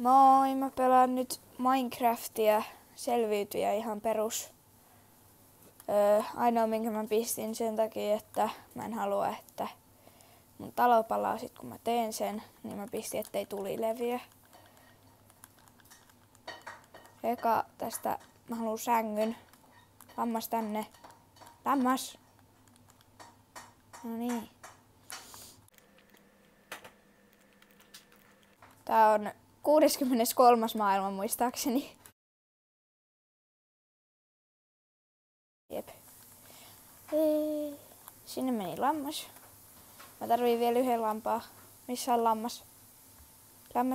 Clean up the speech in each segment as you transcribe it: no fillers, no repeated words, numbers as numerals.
Moi, mä pelaan nyt Minecraftia, selviytyjä ihan perus. Ainoa minkä mä pistin sen takia, että mä en halua, että mun talo palaa sit kun mä teen sen, niin mä pistin, ettei tuli leviä. Eka tästä mä haluan sängyn. Lammas tänne. Lammas! No niin. Tää on 63. maailma muistaakseni. Jep. Sinne meni lammas. Mä tarviin vielä yhden lampaa. Missä on lammas?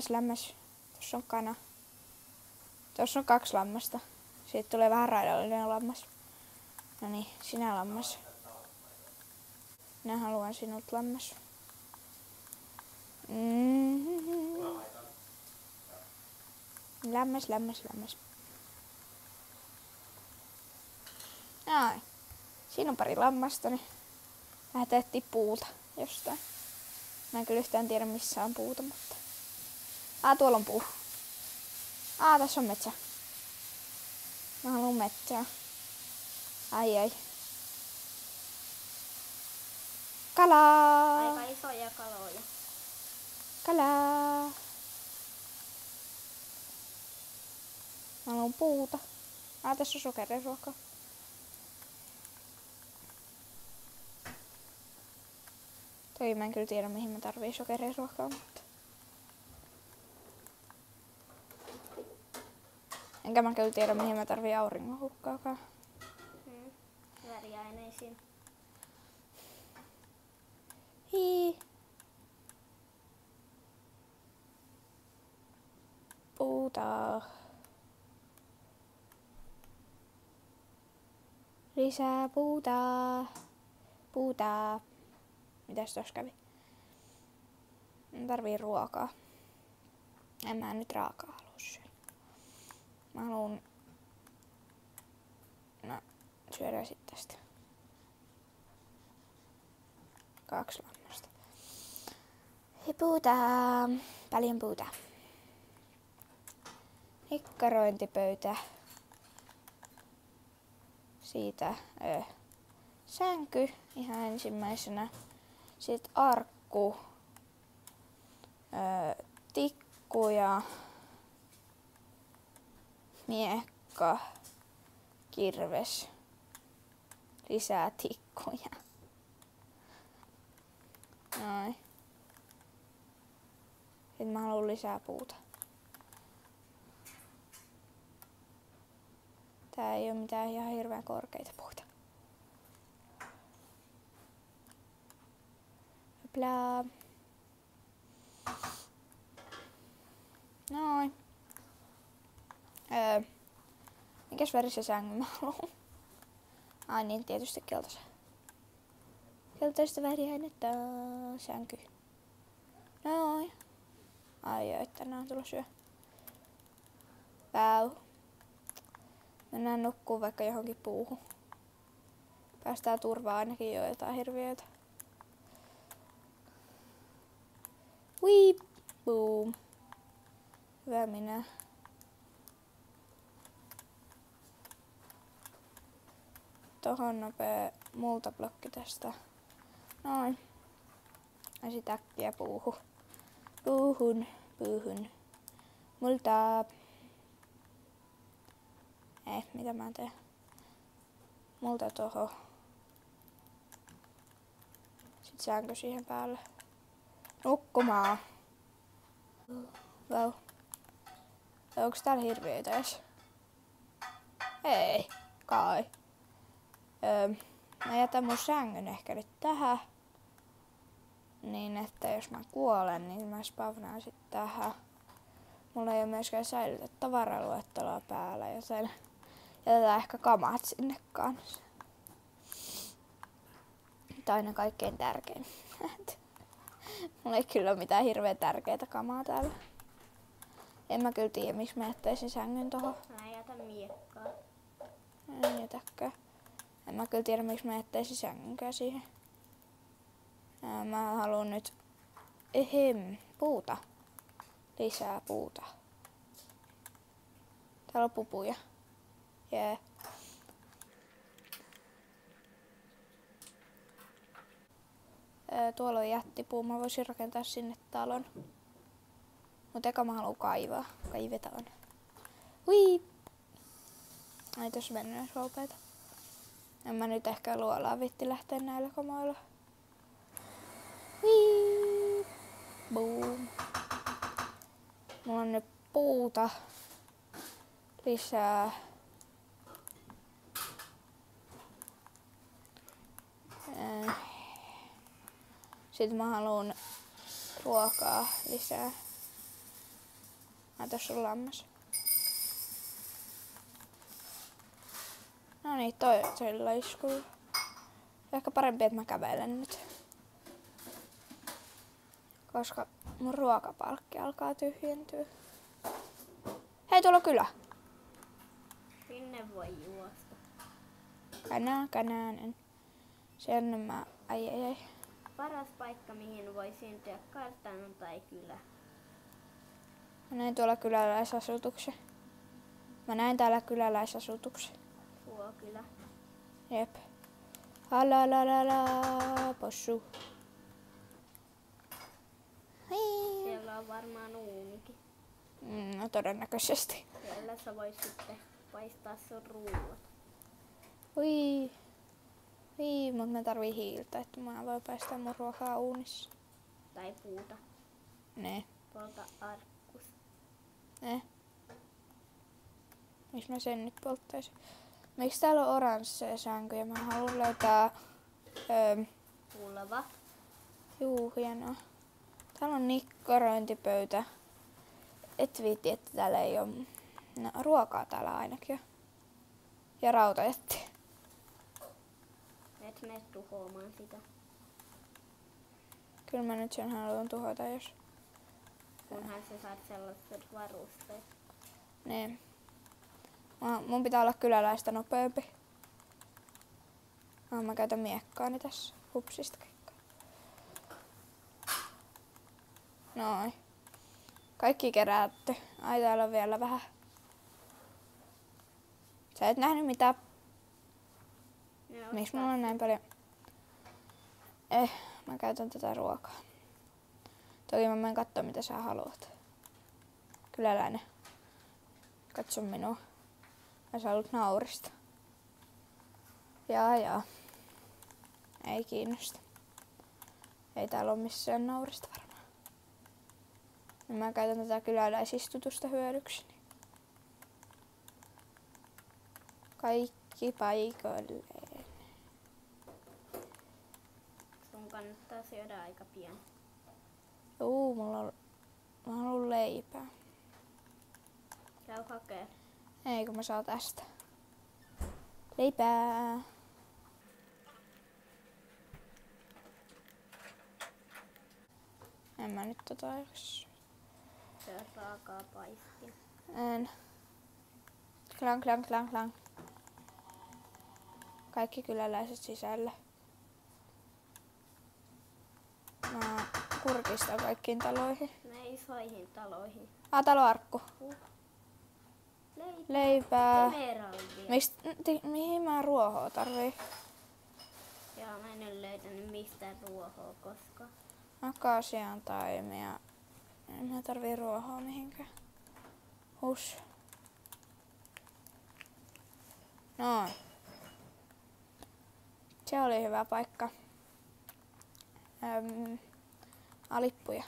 Lammas. Tuossa on kana. Tuossa on 2 lammasta. Siitä tulee vähän raidallinen lammas. No niin, sinä lammas. Minä haluan sinut lammas. Lammas. Ai. Siinä on pari lammasta, niin lähdetään etsiä puuta jostain. Mä en kyllä yhtään tiedä missä on puuta, mutta... tuolla on puu. Tässä on metsä. Mä haluun metsää. Ai. Kalaa! Aika isoja kaloja. Kalaa! Mä haluun puuta. Tässä on sokeriruokaa. Toi mä en kyllä tiedä mihin mä tarvii sokeriruokaa, mutta... Enkä mä kyllä tiedä mihin mä tarvii auringonhukkaakaan. Väriaineisiin. Hii. Puuta. Lisää puuta. Puuta. Mitäs tossa kävi? Mä tarvii ruokaa. En mä nyt raakaa halua syödä. Mä haluun... No, syödään sit tästä. 2 lammasta. Ja puuta. Paljon puuta. Nikkarointipöytä. Siitä sänky ihan ensimmäisenä. Sitten arkku. Tikku ja miekka. Kirves. Lisää tikkuja. Noin. Sitten mä haluan lisää puuta. Tää ei oo mitään ihan hirveän korkeita puuta. Hoplaa. Noin. Mikäs värisen sängyn mä haluun? Ai niin, tietysti keltaisen. Keltaista väriainetta. Sänky. Noin. Ai, tänään on tullut syö. Mennään nukkuun vaikka johonkin puuhun. Päästään turvaan ainakin jo jotain hirviöitä. Wiip, boom. Hyvä minä. Tohon nopea multablokki tästä. Noin. Ja sit äkkiä puuhun. Puuhun. Multaa. Mitä mä teen? Multa toho. Sit säänkö siihen päälle. Nukkumaan. Vau. Onks täällä hirviöitä edes? Ei. Kai. Mä jätän mun sängyn ehkä nyt tähän. Niin että jos mä kuolen, niin mä spawnaan sit tähän. Mulla ei oo myöskään säilytä tavaraluetteloa päällä, joten jätetään ehkä kamat sinne kanssa. Tää on aina kaikkein tärkein. Mulla ei kyllä oo mitään hirveän tärkeitä kamaa täällä. En mä kyllä tiedä, miksi mä jättäisin sängyn tohon. Mä jätän miekkaa. En jätäkään. En mä kyllä tiedä, miksi mä jättäisin sängynkään siihen. Mä haluan nyt puuta. Lisää puuta. Täällä on pupuja. Jee. Tuolla on jättipuu. Mä voisin rakentaa sinne talon. Mut eka mä haluan kaivaa. Kaivetaan. Hui! Ai tossa mennyt näis roupeita. En mä nyt ehkä luolaa vitti lähteä näillä kamoilla. Hui! Boom! Mulla on nyt puuta lisää. Sitten mä haluan ruokaa lisää. Tossa on lammas. No niin, toi laiskulla. Ehkä parempi, että mä kävelen nyt. Koska mun ruokapalkki alkaa tyhjentyä. Hei, tuolla on kylä. Sinne voi juosta. Tänään. Sen mä... Ai. Paras paikka, mihin voi syntyä kartano tai kylä. Mä näin tuolla kyläläisasutuksen. Mä näin täällä kyläläisasutuksen. Suokylä. Jep. Halalalala, possu. Hei. Siellä on varmaan uunikin. No todennäköisesti. Siellä sä voit sitten paistaa sun ruuat. Hui. Mut mä tarvii hiiltä, että mä voin paistaa mun ruokaa uunissa. Tai puuta. Ne. Polta arkkus. Miks mä sen nyt polttaisin? Miksi täällä on oransseja sänkyjä? Mä haluan löytää... Pulva. Juu, hienoa. Täällä on nikkorointipöytä. Et viitti, että täällä ei oo... No, ruokaa täällä ainakin. Ja rautajätti. Et mene tuhoamaan sitä. Kyllä mä nyt sen haluan tuhota, jos... Kunhan sä saat sellaiset varusteet. Ne. Mun pitää olla kyläläistä nopeampi. Mä käytän miekkaani tässä. Hupsista keikkaa. Noin. Kaikki kerätty. Ai täällä on vielä vähän. Sä et nähnyt mitään. Miksi mulla on näin paljon? Mä käytän tätä ruokaa. Toki mä menen kattoo mitä sä haluat. Kyläläinen. Katso minua. Mä sä haluat naurista. Jaa. Ei kiinnosta. Ei täällä ole missään naurista varmaan. Niin mä käytän tätä kyläläisistutusta hyödykseni. Kaikki paikoilleen. Sun kannattaa syödä aika pian. Juu, mä haluan leipää. Käy hakee. Ei, kun mä saan tästä. Leipää. En mä nyt edes. Se on raakaa paistia. En. Klang. Kaikki kyläläiset sisällä. Mä kurkistan kaikkiin taloihin. Ne isoihin taloihin. Taloarkku. Leipää. Emeraldia. Mihin mä ruohoa tarvii? Joo, mä en ole löytänyt mistään ruohoa koskaan. Akasian taimia. En mä tarvii ruohoa mihinkään. Hus. Noin. Se oli hyvä paikka. Lippuja.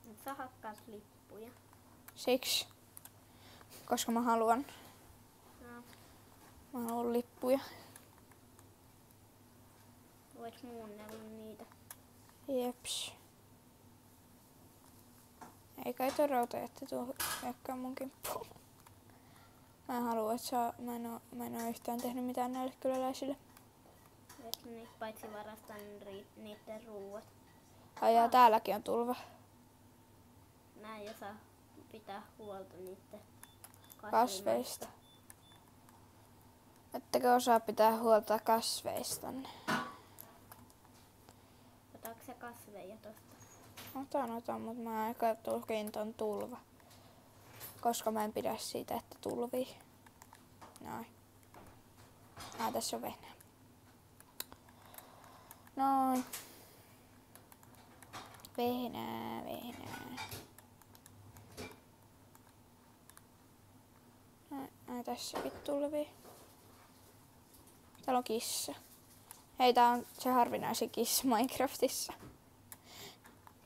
Nyt sä hakkaat lippuja. Siksi. Koska mä haluan. No, Mä haluan lippuja. voit muunnella niitä. Jeps. Ei kai toi rautajätti tuu hyökkää mun kimppuun. Mä en halua, että mä en oo yhtään tehnyt mitään näille kyläläisille. Et nyt paitsi varastaa niiden ruuat. Ai jaa, täälläkin on tulva. Näin ja saa pitää huolta niiden Kasveista. Ettekö osaa pitää huolta kasveistanne? Otaanko se kasveja tosta? Otan, mutta mä aika tulkiin ton tulva. koska mä en pidä siitä, että tulvii. Noin. Tässä on vehnä. Noin. Vehnää. Noin, tässäkin tulvii. Täällä on kissa. Hei, tää on se harvinaisin kissa Minecraftissa.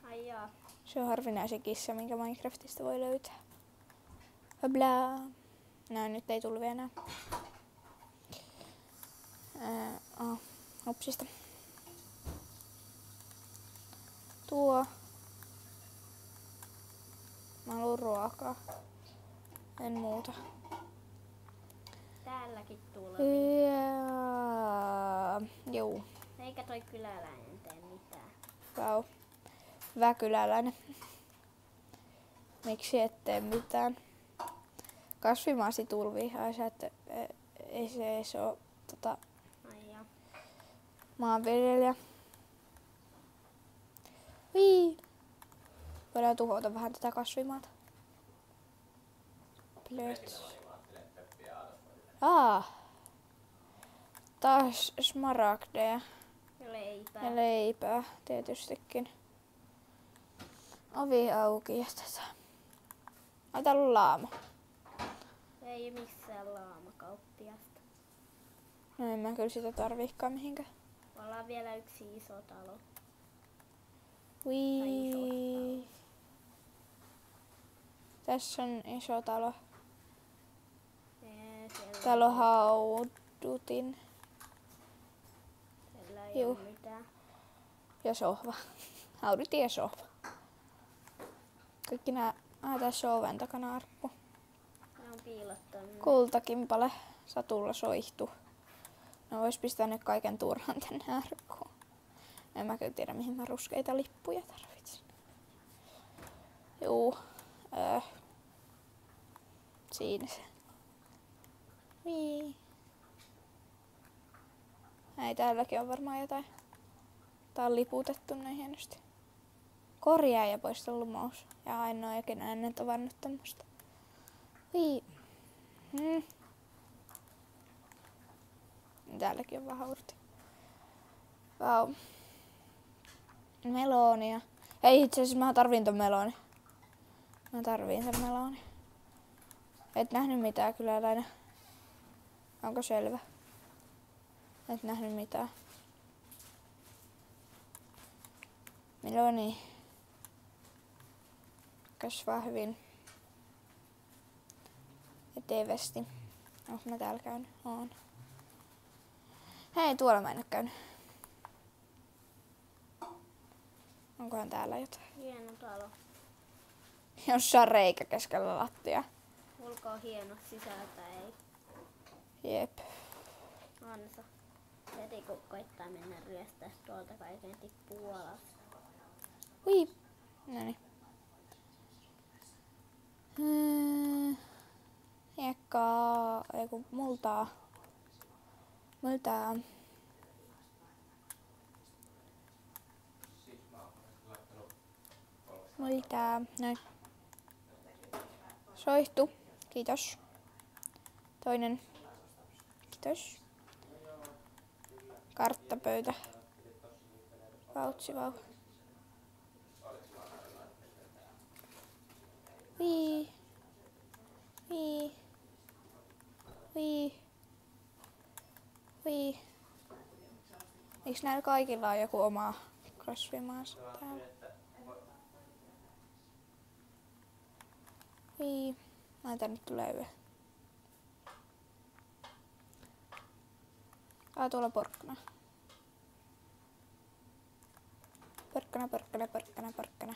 Ai jaa. Se on harvinaisin kissa, minkä Minecraftista voi löytää. Blaa. No, nyt ei tulvi enää. Hupsista. Tuo. Mä haluun ruokaa. En muuta. Täälläkin tulvii. Juu. Eikä toi kyläläinen tee mitään. Vau. Hyvä kyläläinen. Miksi et tee mitään? Kasvimaasi tulvii. Ai sä, että ei se ees oo Ai jaa. maanviljelijä. Vii. Voidaan tuhota vähän tätä kasvimaata. Plöts. Taas smaragdeja. Ja Ja leipää tietystikin. Ovi auki jätetään. Ai, täällä on laama. Ei missään laamakauppiasta. No en mä kyllä sitä tarviikaan mihinkään. Ollaan vielä yksi iso talo. Wii. Tässä on iso talo. Täällä on haudutin. Siellä ei Juu. ole mitään. Ja sohva. Haudutin ja sohva. Kaikki nää. Tässä on oven takana arkku. Ne on piilottanut. Kultakimpale. Satulla soihtu. No vois pistää nyt kaiken turhan tänne arkkuun. En mä kyllä tiedä mihin mä ruskeita lippuja tarvitsen. Juu. Siinä se. Vii. Ei, täälläkin on varmaan jotain. Tää on liputettu näin hienosti. Korjaaja pois ollut mouse. Ja ainoa jokin ennen tavannut tämmöstä. Vii. Täälläkin on vähän urti. Vau. Melonia. Ei, itse asiassa mä tarviin ton meloni. Mä tarviin sen meloni. Et nähnyt mitään kyläläinen. Onko selvä? Et nähnyt mitään. Meloni kasvaa hyvin etevesti. Onko mä täällä käynyt? Oon. Hei, tuolla mä en oo käynyt. Onkohan täällä jotain? Hieno talo. Jossain reikä keskellä lattia. Ulko on hieno, sisältä ei. Jep. Ansa. Heti kun koittaa mennä ryöstää tuolta kaiken tippuu alas. Hui. Noniin. Hiekkaa, eiku multaa. Multaa. Noin. Soihtu. Kiitos. Toinen. Kiitos. Karttapöytä. Vautsivau. Vii. Vii. Vii. Vii. Eiks näillä kaikilla on joku oma kasvimaansa täällä? Vii. Tänne tulee yö. Tuolla porkkana. Porkkana.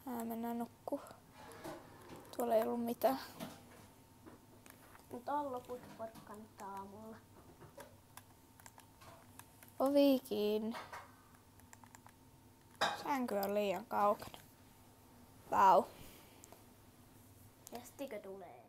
Mennään nukkuu. Tuolla ei ollut mitään. Mut on loput porkkanat aamulla. Ovikin. Sänky on liian kaukana. Vau. Kestikö tulee?